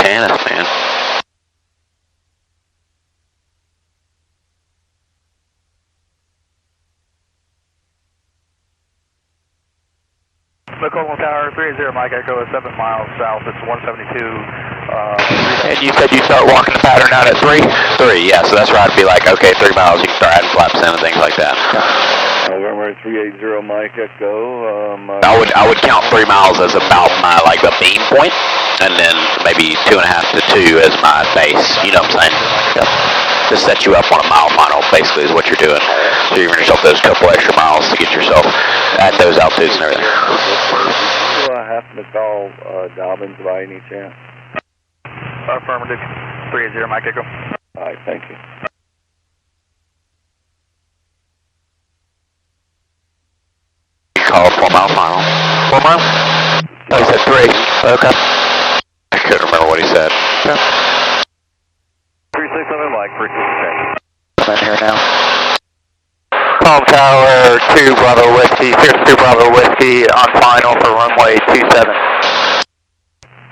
Montana, man. McCollum Tower, 30 Mike Echo, 7 miles south, it's 172. And you said you start walking the pattern out at 3? 3, yeah, so that's where I'd be like, okay, 3 miles, you can start adding flaps in and things like that. November 380 Mike Echo. I would count 3 miles as about my, like, the beam point, and then maybe 2.5 to 2 as my base, you know what I'm saying? Yep. To set you up on a mile final, basically, is what you're doing. So you're giving yourself those couple extra miles to get yourself at those altitudes and everything. Do I happen to call Dobbins by any chance? Affirmative, 380 Mike Echo. All right, thank you. You call 4 mile final. 4 mile? Oh, he said 3. Okay. I couldn't remember what he said. Okay. 367 Mike, 367. I'm in here now. Palm Tower 2 Bravo Whiskey, Sirius 2 Bravo Whiskey on final for runway 27.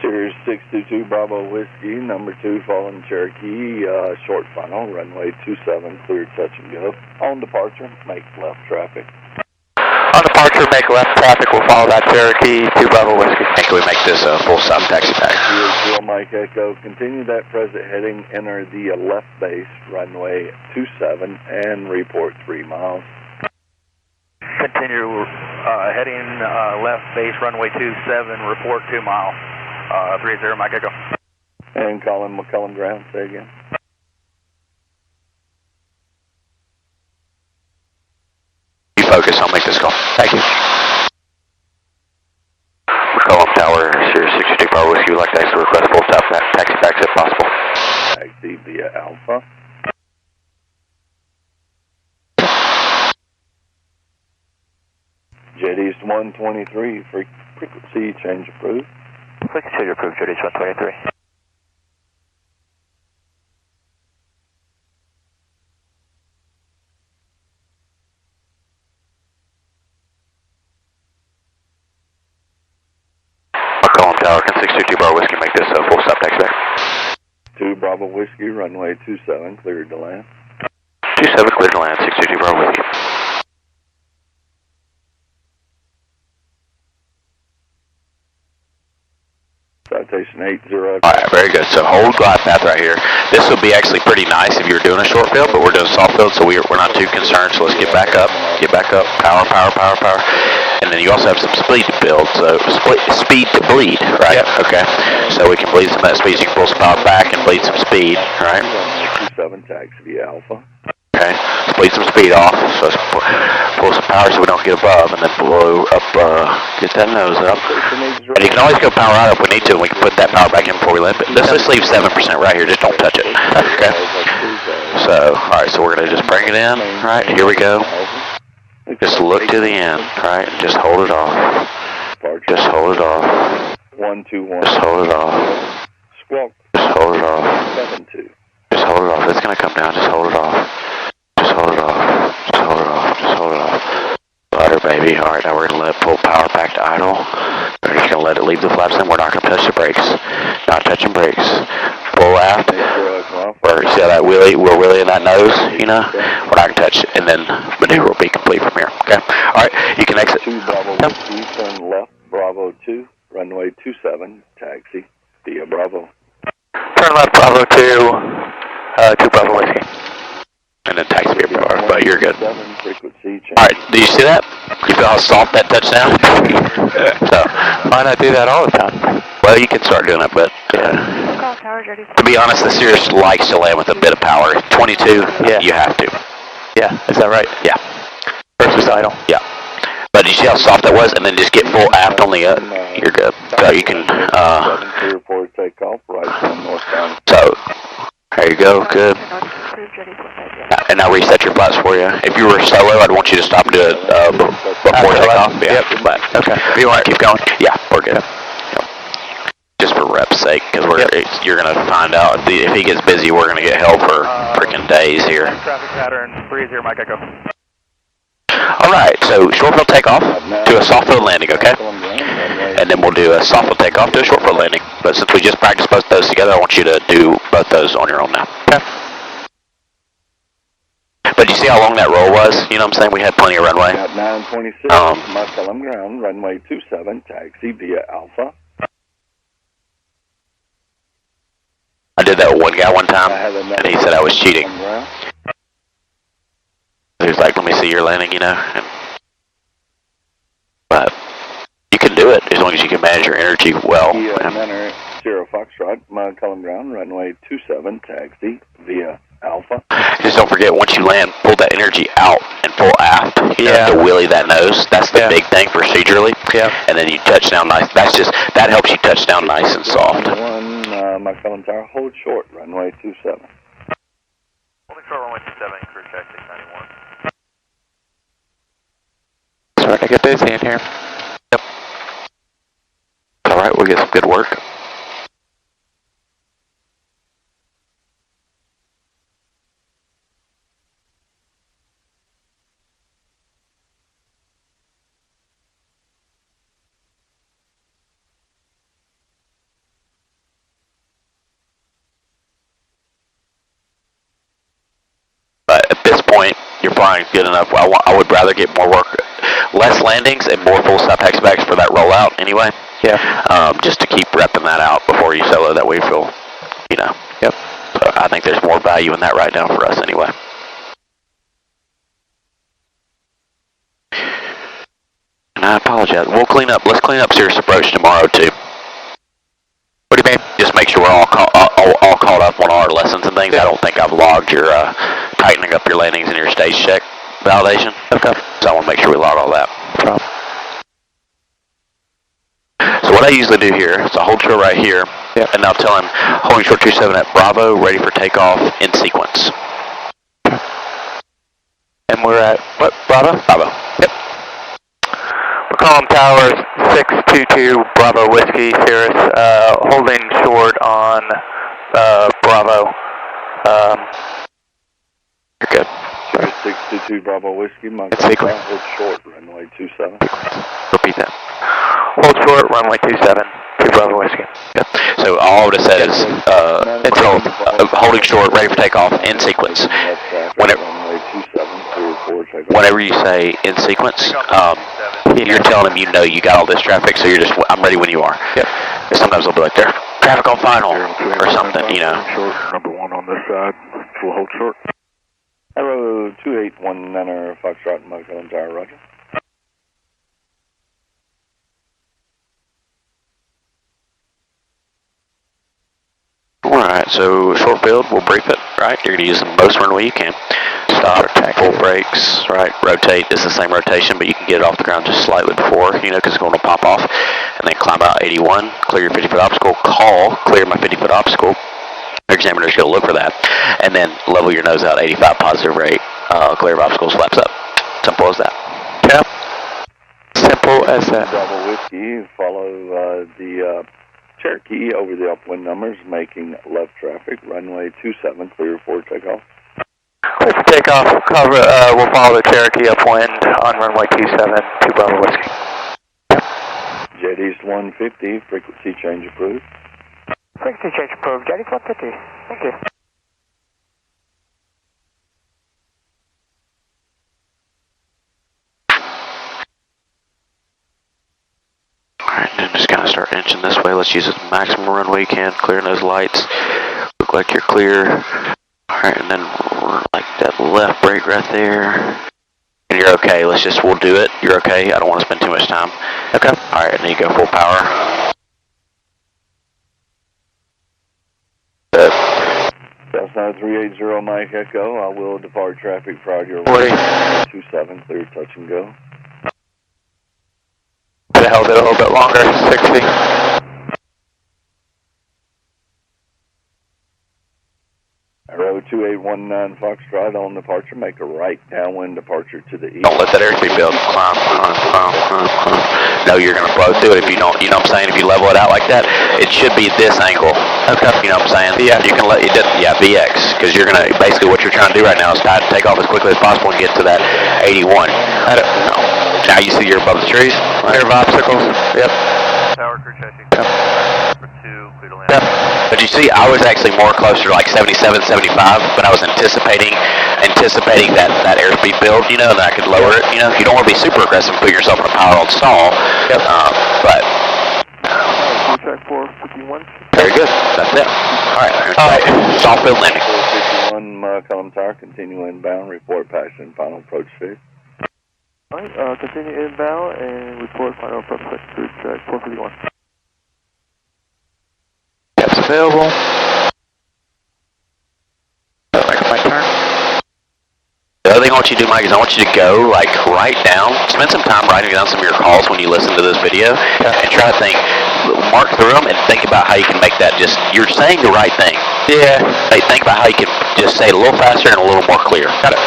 Sirius 622 Bravo Whiskey, number 2 Fallen Cherokee, short final, runway 27, cleared touch and go. On departure, make left traffic. On departure, make left traffic, we'll follow that Cherokee 2 Bravo Whiskey. Can we make this a full stop taxi back? Mike Echo, continue that present heading, enter the left base, runway 27, and report 3 miles. Continue heading left base, runway 27, report 2 miles. 30 Mike Echo. And calling McCullum ground, say again. You focus, I'll make this call. Thank you. McCullum Tower, Sirius 62 Bravo Whiskey, would like to actually request full stop taxi back if possible. Taxi via Alpha. Jet East 123, frequency change approved. Frequency change approved, Jet East 123. McCullum Tower, can 622 Bravo Whiskey make this a full stop taxi back? 2 Bravo Whiskey, runway 27, cleared to land. 27 cleared to land, 622 Bravo Whiskey. Citation 80. Alright, very good. So hold glide path right here. This would be actually pretty nice if you were doing a short field, but we're doing soft field, so we're not too concerned. So let's get back up, power, power, power, power. And then you also have some speed to build, so speed to bleed, right? Yep. Okay. So we can bleed some of that speed, so you can pull some power back and bleed some speed, right? 27 taxi via Alpha. Okay, bleed some speed off, so let's pull some power so we don't get above, and then blow up, get that nose up. And you can always go power out if we need to, and we can put that power back in before we limp it. Let's just leave 7% right here, just don't touch it. Okay? So, alright, so we're going to just bring it in, right, here we go. Just look to the end, right, and just hold it off. Just hold it off. 121. Just hold it off. Squawk. Just hold it off. 72. Just hold it off, it's going to come down, just hold it off. Just hold it off. Just hold it off. Just hold it off. Butter, baby. Alright, now we're going to let it pull power back to idle. We're just going to let it leave the flaps in. We're not going to touch the brakes. Not touching brakes. Full aft. See how that wheelie, we're wheeling that nose, you know? We're not going to touch it. And then maneuver will be complete from here. Okay? Alright, you can exit. 2 Bravo Whiskey, turn left, Bravo 2, runway 27, taxi via Bravo. Turn left, Bravo 2, 2 Bravo Whiskey. And then taxi via Bravo, but you're good. Alright, do you see that? You feel how soft that touchdown? So, why not do that all the time? Well, you can start doing it, but to be honest, the Sirius likes to land with a bit of power. 22, yeah. You have to. Yeah, is that right? Yeah. Versus idle? Yeah. But you see how soft that was? And then just get full aft on the, you're good. So you can, so, there you go, good. And now reset your flaps for you. If you were solo, I'd want you to stop and do it before takeoff. Yeah, yep. But okay. If you want to keep going, yeah, we're good. Yep. Just for rep's sake, because you're going to find out if he gets busy, we're going to get hell for freaking days here. Traffic pattern 30 Mike Echo. All right, so short field takeoff to a soft field landing, okay? and then we'll do a soft foot takeoff to a short foot landing. But since we just practiced both those together, I want you to do both those on your own now. Okay. But you see how long that roll was? You know what I'm saying? We had plenty of runway. At 926, McCullum ground, runway 27, taxi via Alpha. I did that with one guy one time, and he said I was cheating. He was like, let me see your landing, you know. But you can do it as long as you can manage your energy well. Manor, Sierra Foxtrot, McCullum ground, runway 27, taxi via Alpha. Just don't forget, once you land, pull that energy out and pull aft. You have to wheelie that nose. That's the big thing procedurally. Yeah. And then you touch down nice. That helps you touch down nice and soft. McCullum Tower, hold short, runway 27. Holding short, runway 27, crew check 691. Starting to get busy in here. Yep. All right, we'll get some good work. But at this point, you're flying good enough. I would rather get more work, less landings and more full stop taxibacks for that rollout anyway. Yeah. Just to keep repping that out before you solo, that way you feel, you know. Yep. So I think there's more value in that right now for us anyway. And I apologize. We'll clean up. Let's clean up Cirrus Approach tomorrow too. What do you mean? Just make sure we're all caught up on our lessons and things. I don't think I've logged your tightening up your landings and your stage check validation. Okay. So I want to make sure we log all that. No problem. So what I usually do here is I hold short right here, and I'll tell him holding short 27 at Bravo, ready for takeoff in sequence. And we're at what? Bravo? Bravo. Yep. McCullum Towers 622 Bravo Whiskey Cirrus, holding short on Bravo. You're good. 622 Bravo Whiskey, McCullum Tower, hold short, runway 27. Repeat that. Hold short, runway 27 to Bravo Whiskey. Yep. So all I would have said is holding short, ready for takeoff in sequence. Whenever you say in sequence, you're telling them you know you got all this traffic, so you're just, I'm ready when you are. Yep. Sometimes they'll be like, there's traffic on final or something, you know. Short, number one on this side, full hold short. Arrow 2819 Foxtrot, McCullum Tower, roger. Alright, so short field, we'll brief it, right? You're going to use the most runway you can. Stop, full brakes, right? Rotate, it's the same rotation, but you can get it off the ground just slightly before, you know, because it's going to pop off. And then climb out 81, clear your 50-foot obstacle, call, clear my 50-foot obstacle. Your examiner's going to look for that. And then level your nose out 85 positive rate, clear of obstacles, flaps up. Simple as that. Yep. Simple as that. Bravo Whiskey, follow the Cherokee over the upwind numbers, making left traffic, runway 27, clear for takeoff. Clear for takeoff, cover, we'll follow the Cherokee upwind on runway 27 to Bravo Whiskey. Jet East 150, frequency change approved. Frequency change approved, Jet East 150, thank you. Alright, then just kind of start inching this way. Let's use the maximum runway you can. Clearing those lights. Look like you're clear. Alright, and then like that left brake right there. And you're okay. We'll do it. You're okay. I don't want to spend too much time. Okay. Alright, and then you go full power. Cessna 380 Mike Echo, I will depart traffic prior to your 27, clear touch and go. Could have held it a little bit longer, 60. Arrow 2819 Foxtrot on departure, make a right downwind departure to the east. Don't let that airspeed build. Climb. No, you're going to flow through it if you don't, you know what I'm saying? If you level it out like that, it should be this angle. Okay. You know what I'm saying? Yeah. You can let it, VX, because you're going to, basically what you're trying to do right now is take off as quickly as possible and get to that 81. I don't know. Now you see you're above the trees. Clear of obstacles. Yep. But you see, I was actually more closer to like 77, 75, but I was anticipating that airspeed build, you know, and I could lower it. You know, you don't want to be super aggressive and put yourself in a power on stall. Yep. But track 451. Very good. That's it. All right. Soft field landing. 451 Column Tower, continue inbound. Report passing final approach phase. All right. Continue inbound and report final approach through track 451. That's available. Make my turn. The other thing I want you to do, Mike, is I want you to go, like, write down, spend some time writing down some of your calls when you listen to this video, and try to think, mark through them, and think about how you can make that just, you're saying the right thing. Yeah. Hey, think about how you can just say it a little faster and a little more clear. Got it.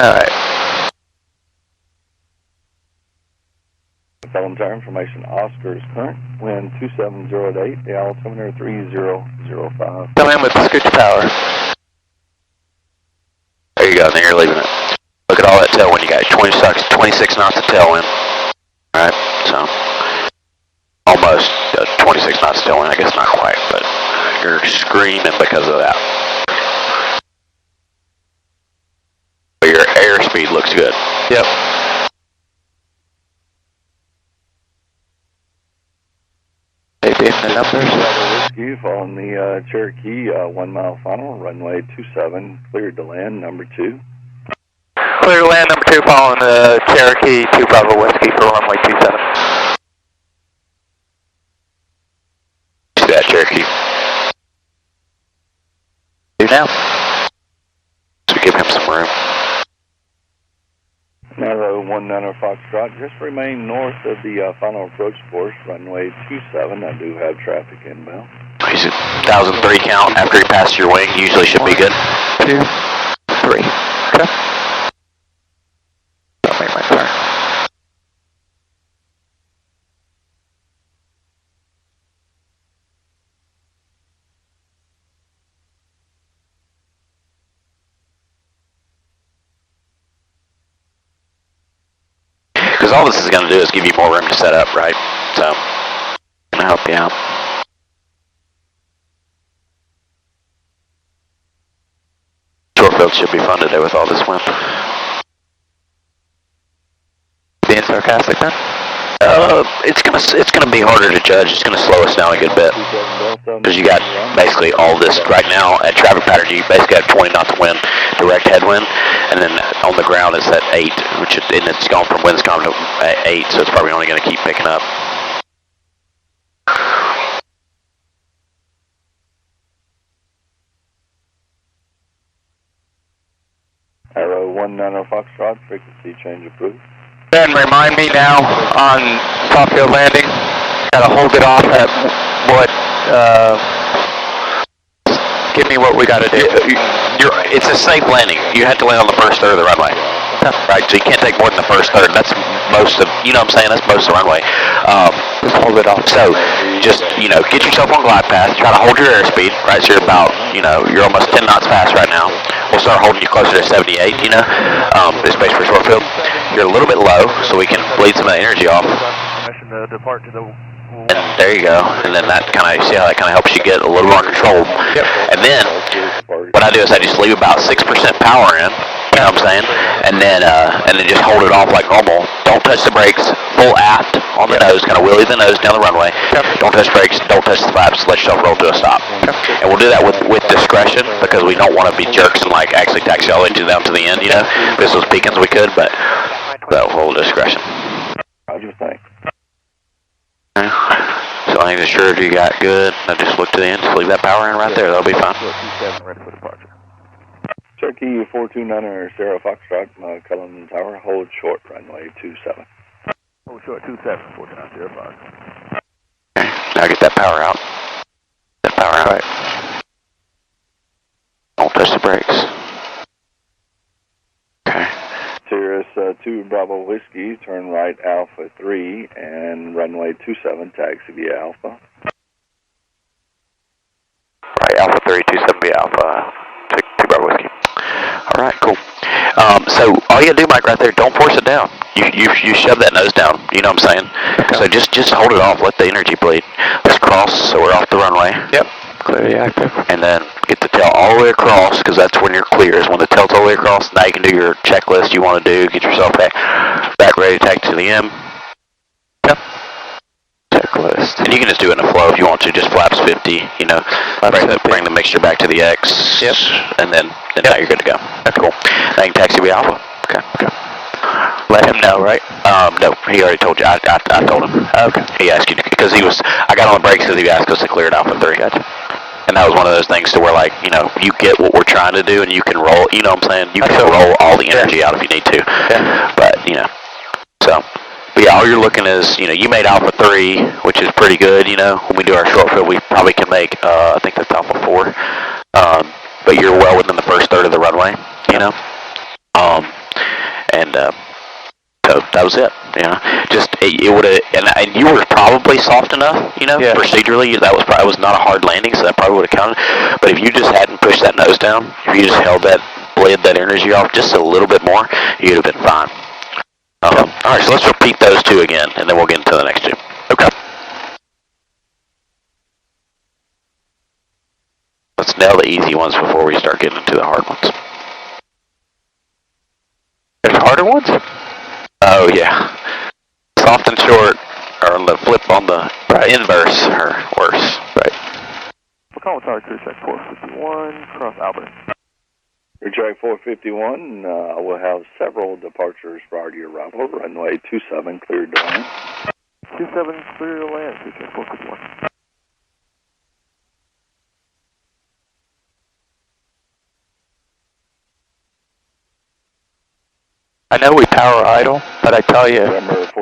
Alright. Column Tower information, Oscar is current, wind 2708, the altimeter 3005. Come in with scooch power. There you go, and then you're leaving it. Look at all that tailwind you got, 26 knots of tailwind. Alright, so, almost 26 knots of tailwind, I guess not quite, but you're screaming because of that. But your airspeed looks good. Yep. The numbers. Whiskey following the Cherokee 1 mile final, runway 27, cleared to land, number 2. Clear to land, number 2, following the Cherokee 2 Bravo Whiskey for runway 27. See that, Cherokee? Do now. So give him some room. Narrow 19 Foxtrot, just remain north of the final approach course, runway 27. I do have traffic inbound. He's at 1,003 count after he passes your wing, usually should be good. 2, 3. Okay. I'll make my turn. Because all this is going to do is give you more room to set up, right? So, going to help you out. Short field should be fun today with all this wind. Being sarcastic then? It's gonna be harder to judge. It's gonna slow us down a good bit because you got basically all this right now at traffic pattern. You basically have 20 knots of wind, direct headwind, and then on the ground it's at 8, and it's gone from winds gone to 8, so it's probably only gonna keep picking up. Arrow 19 Foxtrot, frequency change approved. Ben, remind me now on soft field landing, gotta hold it off at what, give me what we gotta do. It's a safe landing. You have to land on the first third of the runway. Right, so you can't take more than the first third. That's most of, you know what I'm saying, that's most of the runway. Just hold it off. So, just, get yourself on glide path, try to hold your airspeed, right, so you're about, you're almost 10 knots fast right now. We'll start holding you closer to 78, especially for short field. You're a little bit low, so we can bleed some of the energy off. Permission to depart to the... And there you go, and then that kind of, see how that kind of helps you get a little more control. Yep. And then, what I do is I just leave about 6% power in, you know what I'm saying? And then just hold it off like normal. Don't touch the brakes, full aft on the nose, kind of wheelie the nose down the runway. Yep. Don't touch brakes, don't touch the flaps, let yourself roll to a stop. Yep. And we'll do that with discretion, because we don't want to be jerks and like actually taxi all the way down to the end, If this was Beacons we could, but full discretion. Roger, thanks. So I think the surety you got good. I just look to the end, just leave that power in right there. That'll be fine. Ready for departure. Cherokee 429 Sierra Foxtrot, Cullen Tower, hold short, runway 27. Hold short 27, 4905. Okay, now get that power out. That power out. Right. Touch the brakes. Okay. Sirius 2 Bravo Whiskey, turn right Alpha 3 and runway 27, taxi via Alpha. Right, Alpha 327 via Alpha 2 Bravo Whiskey. Alright, cool. So all you gotta do, Mike, right there, don't force it down. You shove that nose down, you know what I'm saying? Okay. So just hold it off, let the energy bleed. Let's cross, so we're off the runway. Yep. Clearly active. And then get the tail all the way across, because that's when you're clear, is when the tail's all the way across. Now you can do your checklist you want to do, get yourself back ready to taxi to the M. Yep. Checklist. And you can just do it in a flow if you want to, just flaps 50, you know, bring the mixture back to the X, yep. And then now you're good to go. That's cool. Now you can taxi via Alpha. Okay. Let him know, right? No, he already told you. I told him. Okay. He asked you, because I got on the brakes because he asked us to clear it Alpha 3. Gotcha. And that was one of those things to where, like, you know, you get what we're trying to do and you can roll, you know what I'm saying? You can roll all the energy out if you need to. Yeah. But, you know, so, but yeah, all you're looking is, you know, you made Alpha 3, which is pretty good, you know. When we do our short field, we probably can make, I think that's Alpha 4. But you're well within the first third of the runway, you know. So that was it, you know. Just it would have, and you were probably soft enough, you know. Yeah. Procedurally, that was not a hard landing, so that probably would have counted. But if you just hadn't pushed that nose down, if you just held that, bled that energy off just a little bit more, you'd have been fine. All right, so let's repeat those two again, and then we'll get into the next two. Okay. Let's nail the easy ones before we start getting into the hard ones. There's harder ones? Oh, yeah. Soft and short, or on the flip on the inverse, or worse. Right. We'll call Tower Crew Check 451, cross Albert. Crew Check 451, we'll have several departures prior to your arrival. Runway 27, cleared to land. 27, clear to land, Crew Check 451. I know we power idle, but I tell you,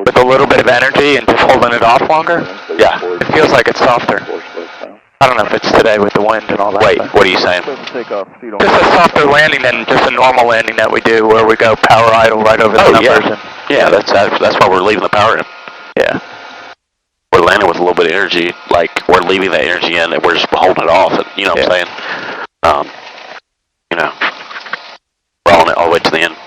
with a little bit of energy and just holding it off longer, yeah, it feels like it's softer. I don't know if it's today with the wind and all that. Wait, what are you saying? Just a softer landing than just a normal landing that we do, where we go power idle right over the numbers. Yeah, that's why we're leaving the power in. Yeah. We're landing with a little bit of energy, like we're leaving that energy in, and we're just holding it off. And, you know what I'm saying? You know, rolling it all the way to the end.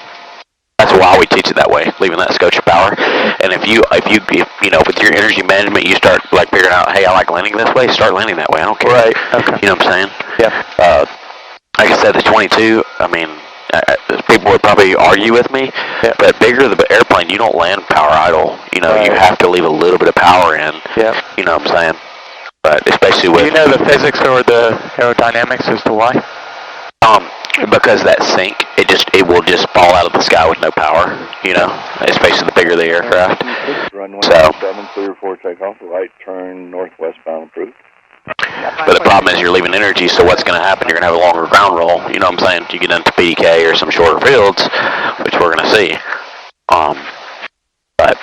That's why we teach it that way, leaving that scotch of power. And if you know, with your energy management, you start like figuring out, hey, I like landing this way, start landing that way. I don't care. Right. Okay. You know what I'm saying? Yeah. Like I said, the 22. I mean, people would probably argue with me, but bigger the airplane, you don't land power idle. You know, you have to leave a little bit of power in. Yeah. You know what I'm saying? But especially with. Do you know the physics or the aerodynamics as to why? Because that sink, it will just fall out of the sky with no power, you know, especially the bigger the aircraft. Runway So, 7, clear for takeoff, right turn northwestbound approved. but the problem is you're leaving energy, so what's going to happen? You're going to have a longer ground roll, you know what I'm saying? You get into PDK or some shorter fields, which we're going to see. But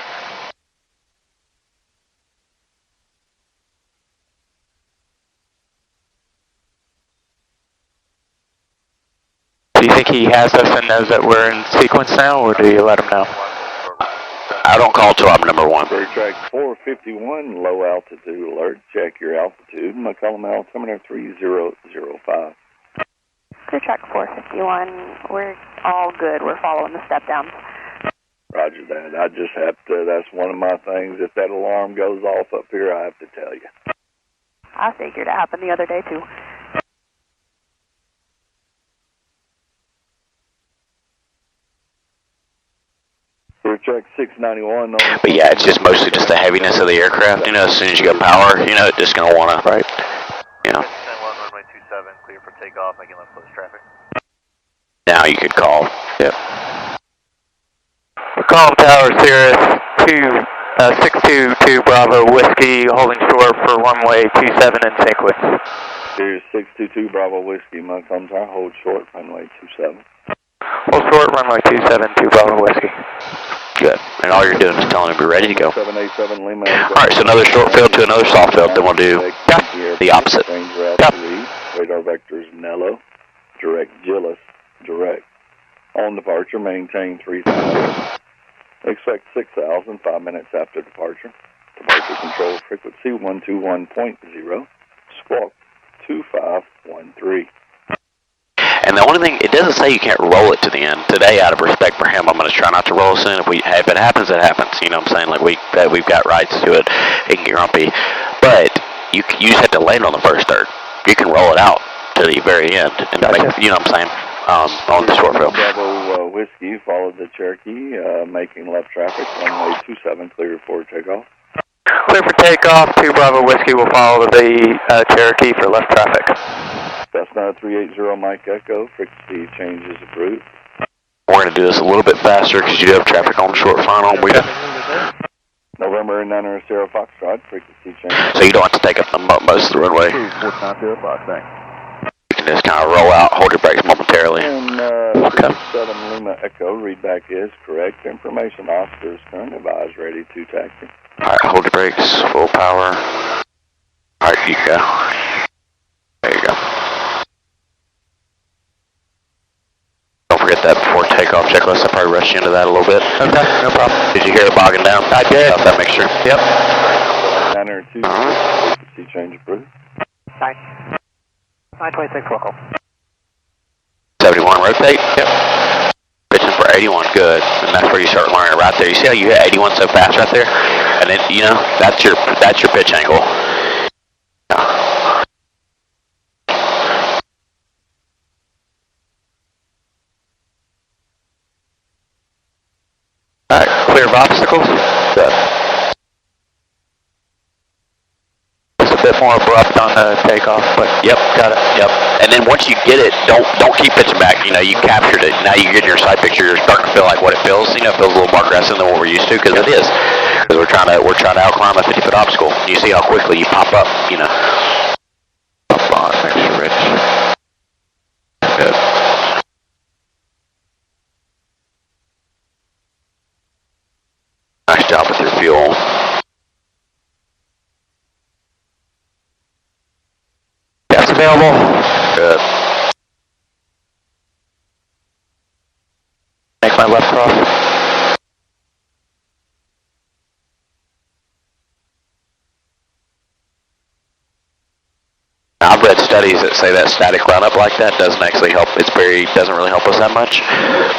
do you think he has us and knows that we're in sequence now, or do you let him know? I don't call till I'm number one. Clear track 451, low altitude alert. Check your altitude. McCollum altimeter 3005. Clear track 451, we're all good. We're following the step downs. Roger that. I just have to, that's one of my things. If that alarm goes off up here, I have to tell you. I figured it happened the other day too. Clear track 691. But yeah, it's just mostly just the heaviness of the aircraft. You know, as soon as you go power, you know, it's just going to want to, right? You know. 10-1, runway 27, clear for takeoff, making left close traffic. Now you could call. Yep. McCollum Tower, Sirius 622 Bravo Whiskey, holding short for runway 27 in sequence. Sirius 622 Bravo Whiskey, McCollum Tower, hold short, runway 27. Hold short, runway 27, 2 Bravo Whiskey. Good. And all you're doing is telling him you're ready to go. 787 Lima. Alright, so another short field to another soft field, then we'll do the opposite. Radar vectors Nello. direct Gillis, direct. On departure, maintain 3,000. Expect 6,000 5 minutes after departure. Departure control frequency 121.0. Squawk 2513. And the only thing, it doesn't say you can't roll it to the end. Today, out of respect for him, I'm going to try not to roll soon. If it happens, it happens. You know what I'm saying? Like, we've got rights to it. It can get grumpy. But you just have to land on the first third. You can roll it out to the very end. And make, you know what I'm saying? On the short field. Bravo Whiskey, followed the Cherokee, making left traffic, runway 27, clear for takeoff. Clear for takeoff, 2 Bravo Whiskey will follow the Cherokee for left traffic. Cessna 380 Mike Echo, frequency changes approved. We're going to do this a little bit faster because you do have traffic on the short final. November 9 Sierra Foxtrot, frequency changes. So you don't have to take up most of the runway. 490 Fox, thanks. You can just kind of roll out, hold your brakes momentarily. And 7 Lima Echo, readback is correct. Information officers current advised, ready to taxi. Alright, hold your brakes, full power. Alright, you go. There you go. Don't forget that before takeoff checklist. I probably rushed you into that a little bit. Okay, no problem. Did you hear it bogging down? I did. Off that mixture? Yep. 902, frequency change approved. 926 local. 71, rotate? Yep. Pitching for 81, good. And that's where you start learning right there. You see how you hit 81 so fast right there? And then, you know, that's your pitch angle. Alright, clear of obstacles. Good. It's a bit more abrupt on the takeoff, but Yep, got it. Yep. And then once you get it, don't keep pitching back. You know, you captured it. Now you get your side picture. You're starting to feel like what it feels. You know, it feels a little more aggressive than what we're used to, because it is. Because we're trying to outclimb a 50-foot obstacle. You see how quickly you pop up. You know. Up on, extra rich. Good. Nice job with your fuel. Gas available. Good. make my left cross. I've read studies that say that static run-up like that doesn't actually help. Doesn't really help us that much,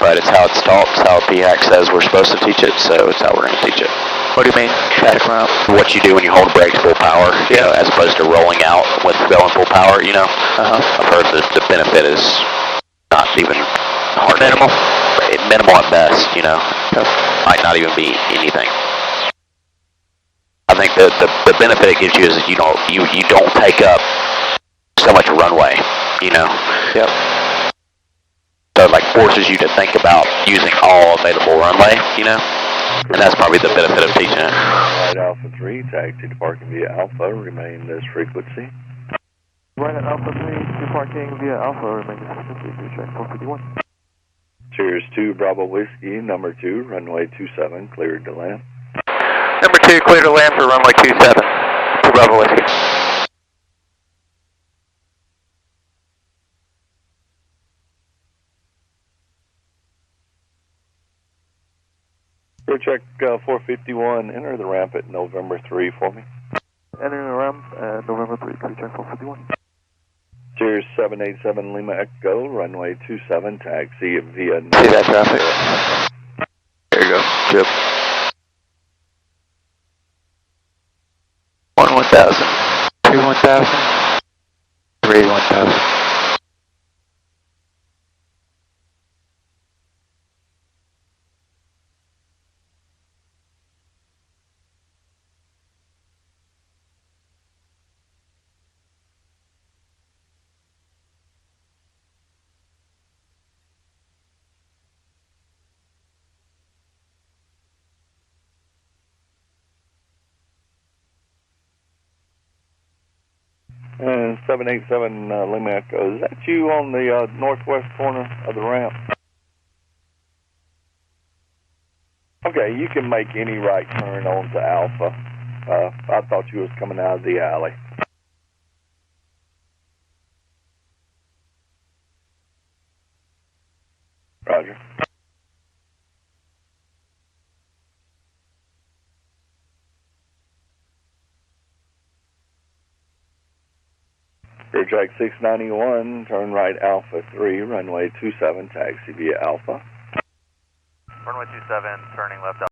but it's how it's taught. It's how PDK says we're supposed to teach it, so it's how we're going to teach it. What do you mean, static run-up? What you do when you hold brakes full power, you know, as opposed to rolling out with going full power, you know. I've heard that the benefit is not even hard. Minimal at best, you know. Might not even be anything. I think the benefit it gives you is that you don't take up so much runway, you know. Yep. So it like forces you to think about using all available runway, you know. And that's probably the benefit of teaching it. Right Alpha 3, taxi departing via Alpha, remain this frequency. Right at Alpha 3, departing via Alpha, remain this frequency, to check 451. Cheers 2, Bravo Whiskey, number 2, runway 27, cleared to land. Number 2, clear to land for runway 27, to Bravo Whiskey. Go check 451, enter the ramp at November 3 for me. Entering the ramp at November 3, clear check 451. Cheers 787 Lima Echo, runway 27, taxi via... See that traffic? There you go, Chip. 1 1000, 2 1000, 3 1000. And 787 Lima Echo, is that you on the northwest corner of the ramp? Okay, you can make any right turn onto Alpha. I thought you was coming out of the alley. Roger. Clear track 691, turn right Alpha 3, runway 27, taxi via Alpha. Runway 27, turning left